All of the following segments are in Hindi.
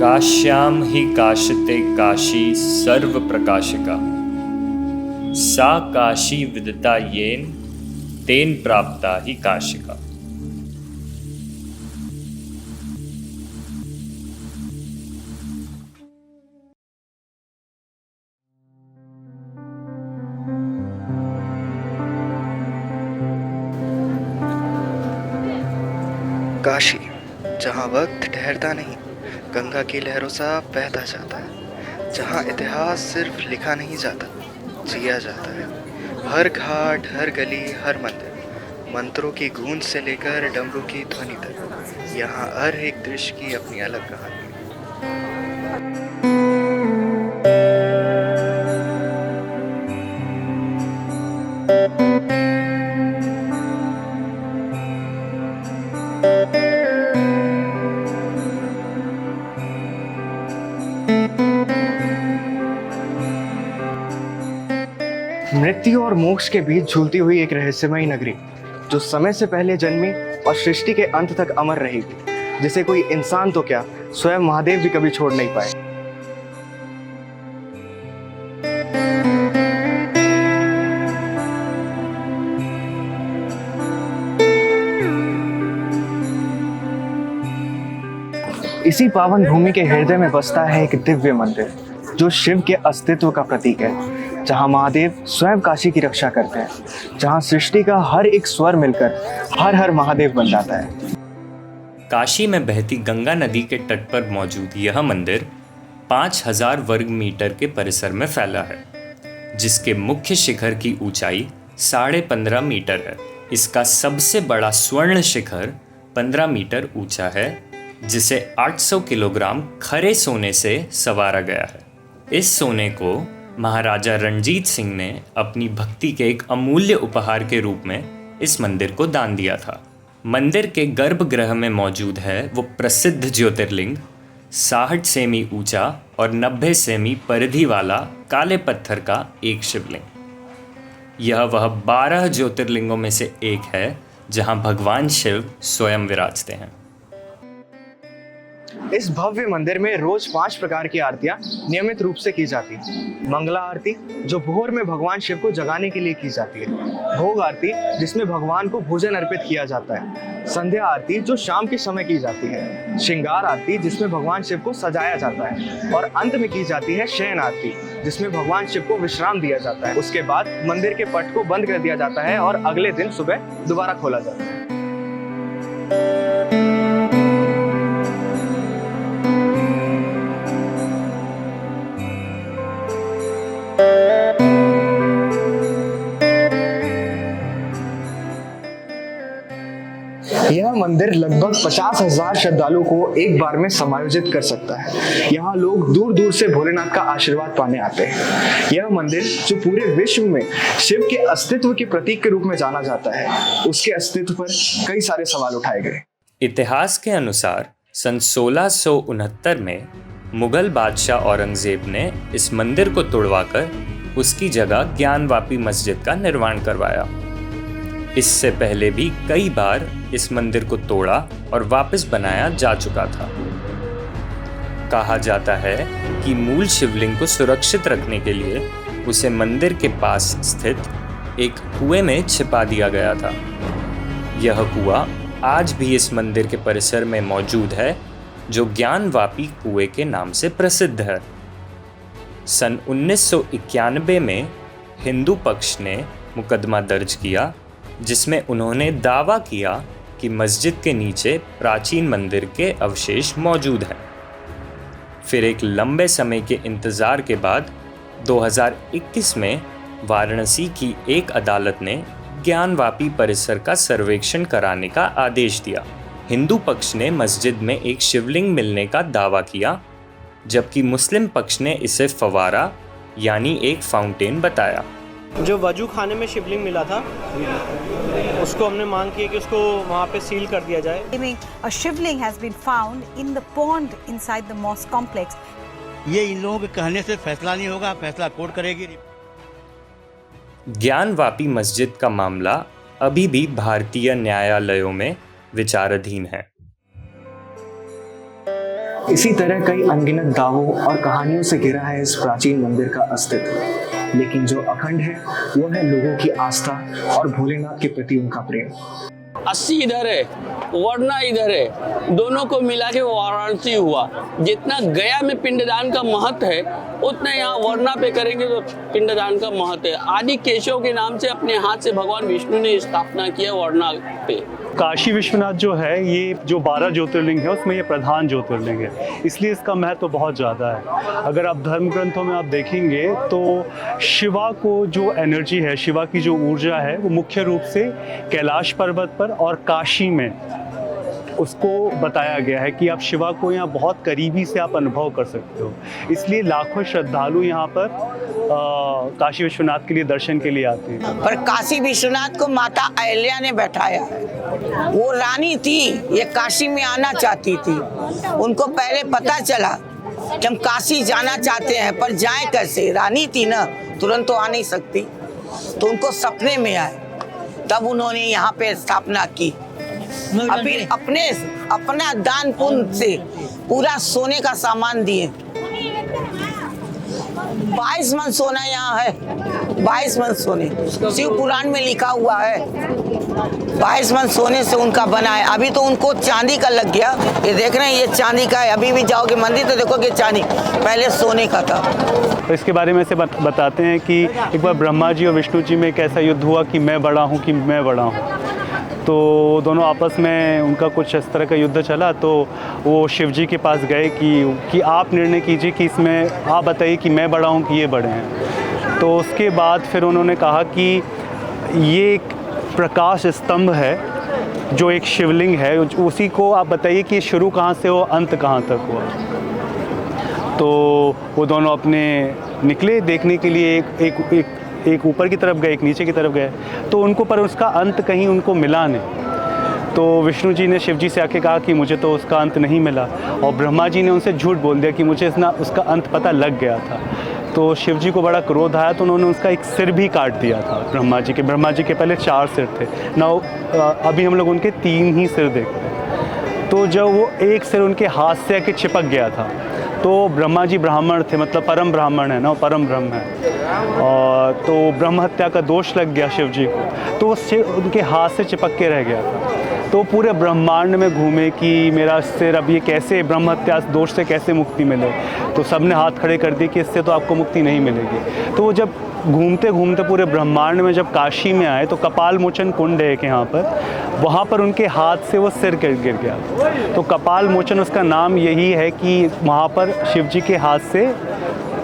काश्याम हि काशते काशी सर्व प्रकाशिका सा काशी विदिता येन तेन प्राप्ता ही काशिका। काशी, जहाँ वक्त ठहरता नहीं, गंगा की लहरों सा बहता जाता है। जहाँ इतिहास सिर्फ लिखा नहीं जाता, जिया जाता है। हर घाट, हर गली, हर मंदिर, मंत्रों की गूंज से लेकर डमरू की ध्वनि तक, यहाँ हर एक दृश्य की अपनी अलग कहानी है। मृत्यु और मोक्ष के बीच झूलती हुई एक रहस्यमयी नगरी, जो समय से पहले जन्मी और सृष्टि के अंत तक अमर रहेगी, जिसे कोई इंसान तो क्या, स्वयं महादेव भी कभी छोड़ नहीं पाए। इसी पावन भूमि के हृदय में बसता है एक दिव्य मंदिर, जो शिव के अस्तित्व का प्रतीक है, जहाँ महादेव स्वयं काशी की रक्षा करते हैं, जहाँ सृष्टि का हर एक स्वर मिलकर हर हर महादेव बन जाता है। काशी में बहती गंगा नदी के तट पर मौजूद यह मंदिर 5000 वर्ग मीटर के परिसर में फैला है, जिसके मुख्य शिखर की ऊंचाई 15.5 मीटर है। इसका सबसे बड़ा स्वर्ण शिखर 15 मीटर ऊंचा है, जिसे 800 किलोग्राम खरे सोने से संवारा गया है। इस सोने को महाराजा रणजीत सिंह ने अपनी भक्ति के एक अमूल्य उपहार के रूप में इस मंदिर को दान दिया था। मंदिर के गर्भगृह में मौजूद है वो प्रसिद्ध ज्योतिर्लिंग, 60 सेमी ऊंचा और 90 सेमी परिधि वाला काले पत्थर का एक शिवलिंग। यह वह 12 ज्योतिर्लिंगों में से एक है जहां भगवान शिव स्वयं विराजते हैं। इस भव्य मंदिर में रोज 5 प्रकार की आरतियां नियमित रूप से की जाती है। मंगला आरती, जो भोर में भगवान शिव को जगाने के लिए की जाती है। भोग आरती, जिसमें भगवान को भोजन अर्पित किया जाता है। संध्या आरती, जो शाम के समय की जाती है। श्रृंगार आरती, जिसमें भगवान शिव को सजाया जाता है। और अंत में की जाती है शयन आरती, जिसमें भगवान शिव को विश्राम दिया जाता है। उसके बाद मंदिर के पट को बंद कर दिया जाता है और अगले दिन सुबह दोबारा खोला जाता है। यह मंदिर लगभग 50,000 श्रद्धालुओं को एक बार में समायोजित कर सकता है। यहाँ लोग दूर दूर से भोलेनाथ का आशीर्वाद पाने आते हैं। यह मंदिर, जो पूरे विश्व में शिव के अस्तित्व के प्रतीक के रूप में जाना जाता है, उसके अस्तित्व पर कई सारे सवाल उठाए गए। इतिहास के अनुसार सन 1669 में मुगल बादशाह औरंगजेब ने इस मंदिर को तुड़वाकर उसकी जगह ज्ञानवापी मस्जिद का निर्माण करवाया। इससे पहले भी कई बार इस मंदिर को तोड़ा और वापस बनाया जा चुका था। कहा जाता है कि मूल शिवलिंग को सुरक्षित रखने के लिए उसे मंदिर के पास स्थित एक कुएं में छिपा दिया गया था। यह कुआं आज भी इस मंदिर के परिसर में मौजूद है, जो ज्ञानवापी कुएं के नाम से प्रसिद्ध है। सन 1991 में हिंदू पक्ष ने मुकदमा दर्ज किया, जिसमें उन्होंने दावा किया कि मस्जिद के नीचे प्राचीन मंदिर के अवशेष मौजूद हैं। फिर एक लंबे समय के इंतज़ार के बाद 2021 में वाराणसी की एक अदालत ने ज्ञानवापी परिसर का सर्वेक्षण कराने का आदेश दिया। हिंदू पक्ष ने मस्जिद में एक शिवलिंग मिलने का दावा किया, जबकि मुस्लिम पक्ष ने इसे फवारा यानी एक फाउंटेन बताया। जो वजू खाने में शिवलिंग मिला था, उसको हमने मांग की कि उसको वहाँ पे सील कर दिया जाए। A shivling has been found in the pond inside the mosque complex. ये इन लोगों के कहने से फैसला नहीं होगा, फैसला कोर्ट करेगी। ज्ञानवापी मस्जिद का मामला अभी भी भारतीय न्यायालयों में विचाराधीन है। इसी तरह कई अनगिनत दावों और कहानियों से घिरा है इस प्राचीन मंदिर का अस्तित्व, लेकिन जो अखंड है वो है लोगों की आस्था और भोलेनाथ के प्रति उनका प्रेम। 80 इधर है, वरना इधर है, दोनों को मिला के वाराणसी हुआ। जितना गया में पिंडदान का महत्व है उतना यहाँ वरना पे करेंगे तो पिंडदान का महत्व है। आदि केशव के नाम से अपने हाथ से भगवान विष्णु ने स्थापना किया वरना पे। काशी विश्वनाथ जो है, ये जो 12 ज्योतिर्लिंग है उसमें ये प्रधान ज्योतिर्लिंग है, इसलिए इसका महत्व बहुत ज़्यादा है। अगर आप धर्म ग्रंथों में आप देखेंगे तो शिवा को जो एनर्जी है, शिवा की जो ऊर्जा है, वो मुख्य रूप से कैलाश पर्वत पर और काशी में उसको बताया गया है कि आप शिवा को यहाँ बहुत करीबी से आप अनुभव कर सकते हो। इसलिए लाखों श्रद्धालु यहाँ पर काशी विश्वनाथ के लिए दर्शन के लिए आते हैं। पर काशी विश्वनाथ को माता अहिल्या ने बैठाया है। वो रानी थी, ये काशी में आना चाहती थी। उनको पहले पता चला कि हम काशी जाना चाहते हैं, पर जाए कैसे, रानी थी ना, तुरंत तो आ नहीं सकती। तो उनको सपने में आए, तब उन्होंने यहाँ पे स्थापना की। अभी अपना दान पुण्य से पूरा सोने का सामान दिए। 22 मन सोना यहाँ है, 22 मन सोने, शिव पुराण में लिखा हुआ है। 22 मन सोने से उनका बना है। अभी तो उनको चांदी का लग गया, ये देख रहे हैं, ये चांदी का है। अभी भी जाओगे मंदिर तो देखोगे चांदी, पहले सोने का था। तो इसके बारे में से बताते हैं कि एक बार ब्रह्मा जी और विष्णु जी में एक ऐसा युद्ध हुआ कि मैं बड़ा हूँ कि मैं बड़ा हूँ। तो दोनों आपस में उनका कुछ इस तरह का युद्ध चला। तो वो शिव जी के पास गए कि आप निर्णय कीजिए कि इसमें आप बताइए कि मैं बड़ा हूँ कि ये बड़े हैं। तो उसके बाद फिर उन्होंने कहा कि ये एक प्रकाश स्तंभ है जो एक शिवलिंग है, उसी को आप बताइए कि शुरू कहाँ से हो, अंत कहाँ तक हुआ। तो वो दोनों अपने निकले देखने के लिए, एक ऊपर की तरफ गए, एक नीचे की तरफ गए। तो उनको पर उसका अंत कहीं उनको मिला नहीं। तो विष्णु जी ने शिव जी से आके कहा कि मुझे तो उसका अंत नहीं मिला, और ब्रह्मा जी ने उनसे झूठ बोल दिया कि मुझे उसका अंत पता लग गया था। तो शिव जी को बड़ा क्रोध आया, तो उन्होंने उसका एक सिर भी काट दिया था ब्रह्मा जी के पहले 4 सिर थे ना, अभी हम लोग उनके 3 ही सिर देखते हैं। तो जब वो एक सिर उनके हाथ से आके चिपक गया था, तो ब्रह्मा जी ब्राह्मण थे, मतलब परम ब्राह्मण है ना, परम ब्रह्म है, और तो ब्रह्म हत्या का दोष लग गया शिव जी को। तो वो सिर उनके हाथ से चिपक के रह गया था। तो पूरे ब्रह्मांड में घूमे कि मेरा सिर अब ये कैसे, ब्रह्म हत्या दोष से कैसे मुक्ति मिले। तो सब ने हाथ खड़े कर दिए कि इससे तो आपको मुक्ति नहीं मिलेगी। तो वो जब घूमते घूमते पूरे ब्रह्मांड में जब काशी में आए, तो कपाल मोचन कुंड है एक यहाँ पर, वहाँ पर उनके हाथ से वो सिर गिर गया। तो कपाल मोचन उसका नाम यही है कि वहाँ पर शिव जी के हाथ से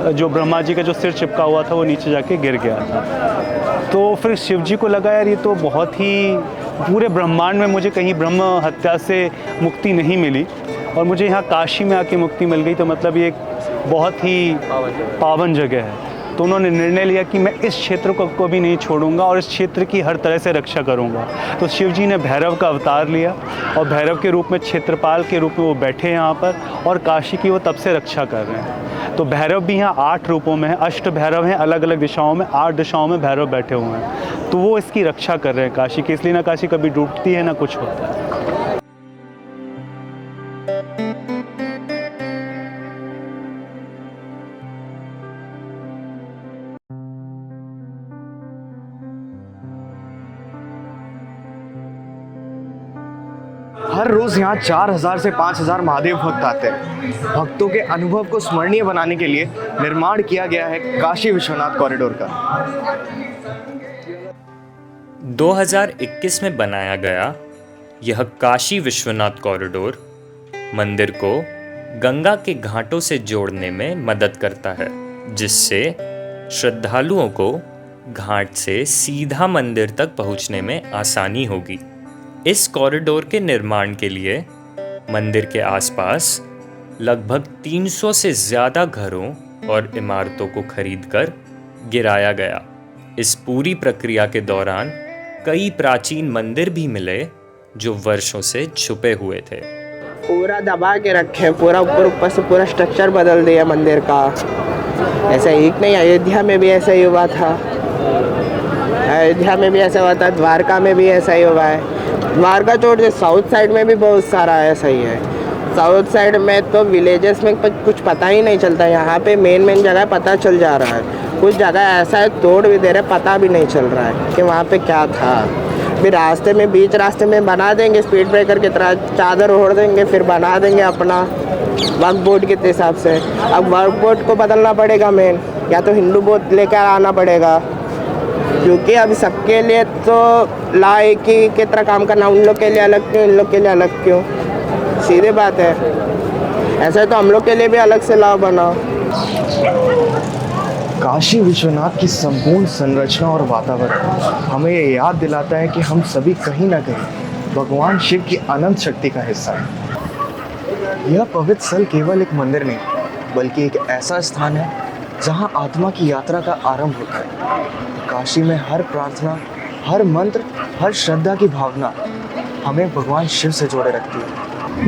जो ब्रह्मा जी का जो सिर चिपका हुआ था वो नीचे जाके गिर गया था। तो फिर शिव जी को लगा यार ये तो बहुत ही, पूरे ब्रह्मांड में मुझे कहीं ब्रह्म हत्या से मुक्ति नहीं मिली और मुझे यहाँ काशी में आके मुक्ति मिल गई, तो मतलब ये एक बहुत ही पावन जगह है। तो उन्होंने निर्णय लिया कि मैं इस क्षेत्र को भी नहीं छोड़ूंगा और इस क्षेत्र की हर तरह से रक्षा करूंगा। तो शिव जी ने भैरव का अवतार लिया और भैरव के रूप में, क्षेत्रपाल के रूप में वो बैठे यहाँ पर, और काशी की वो तब से रक्षा कर रहे हैं। तो भैरव भी यहाँ 8 रूपों में है, अष्ट भैरव हैं, अलग अलग दिशाओं में, 8 दिशाओं में भैरव बैठे हुए हैं। तो वो इसकी रक्षा कर रहे हैं काशी की, इसलिए ना काशी कभी डूबती है ना कुछ होता है। हर रोज यहाँ 4000 से 5000 महादेव भक्त आते हैं। भक्तों के अनुभव को स्मरणीय बनाने के लिए निर्माण किया गया है काशी विश्वनाथ कॉरिडोर का। 2021 में बनाया गया यह काशी विश्वनाथ कॉरिडोर मंदिर को गंगा के घाटों से जोड़ने में मदद करता है, जिससे श्रद्धालुओं को घाट से सीधा मंदिर तक पहुंचने में आसानी होगी। इस कॉरिडोर के निर्माण के लिए मंदिर के आसपास लगभग 300 से ज़्यादा घरों और इमारतों को खरीदकर गिराया गया। इस पूरी प्रक्रिया के दौरान कई प्राचीन मंदिर भी मिले जो वर्षों से छुपे हुए थे। पूरा दबा के रखे, पूरा ऊपर से पूरा स्ट्रक्चर बदल दिया मंदिर का। ऐसा एक नहीं, अयोध्या में भी ऐसा ही हुआ था, अयोध्या में भी ऐसा हुआ था, द्वारका में भी ऐसा ही हुआ है। द्वारका छोड़ के साउथ साइड में भी बहुत सारा ऐसा ही है। साउथ साइड में तो विलेजेस में कुछ पता ही नहीं चलता, यहाँ पे मेन जगह पता चल जा रहा है। कुछ जगह ऐसा है तोड़ भी दे रहे, पता भी नहीं चल रहा है कि वहाँ पे क्या था। फिर रास्ते में बीच रास्ते में बना देंगे स्पीड ब्रेकर की तरह, चादर ओढ़ देंगे, फिर बना देंगे अपना वर्क बोर्ड के हिसाब से। अब वर्क बोर्ड को बदलना पड़ेगा मेन, या तो हिंदू बोर्ड लेकर आना पड़ेगा, क्योंकि अब सबके लिए तो ला एक ही की तरह काम करना, उन लोग के लिए अलग क्यों, इन लोग के लिए अलग क्यों, सीधी बात है। ऐसा तो हम लोग के लिए भी अलग से लॉ बनाओ। काशी विश्वनाथ की संपूर्ण संरचना और वातावरण हमें ये याद दिलाता है कि हम सभी कहीं ना कहीं भगवान शिव की अनंत शक्ति का हिस्सा है। यह पवित्र स्थल केवल एक मंदिर नहीं बल्कि एक ऐसा स्थान है जहां आत्मा की यात्रा का आरंभ होता है। काशी में हर प्रार्थना, हर मंत्र, हर श्रद्धा की भावना हमें भगवान शिव से जोड़े रखती है।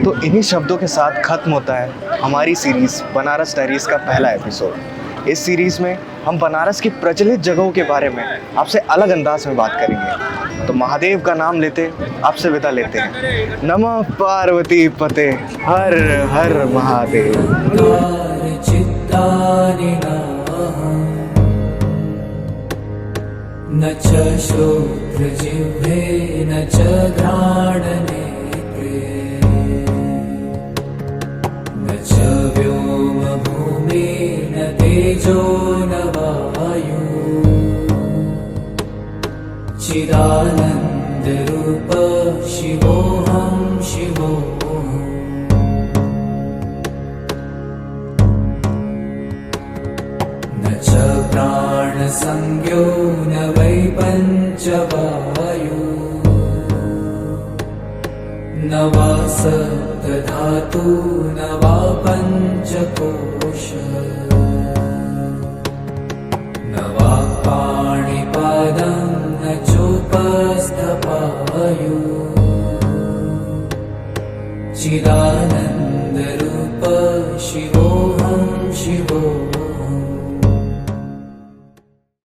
तो इन्हीं शब्दों के साथ खत्म होता है हमारी सीरीज बनारस डायरीज का पहला एपिसोड। इस सीरीज में हम बनारस की प्रचलित जगहों के बारे में आपसे अलग अंदाज में बात करेंगे। तो महादेव का नाम लेते आपसे विदा लेते हैं। नमः पार्वती पते, हर हर महादेव। न च श्रोत्रजिह्वे न च घ्राणनेत्रे न च व्योमभूमे न तेजो न वायु चिदानन्दरूप शिवोऽहं शिवोऽहम् न च प्राणसंज्ञो न वै पञ्चवायु न वा सप्तधातु न वा पञ्चकोश न वा पाणिपादं न चोपस्थपायु चिदानन्दरूप शिवोऽहं शिवोऽहम्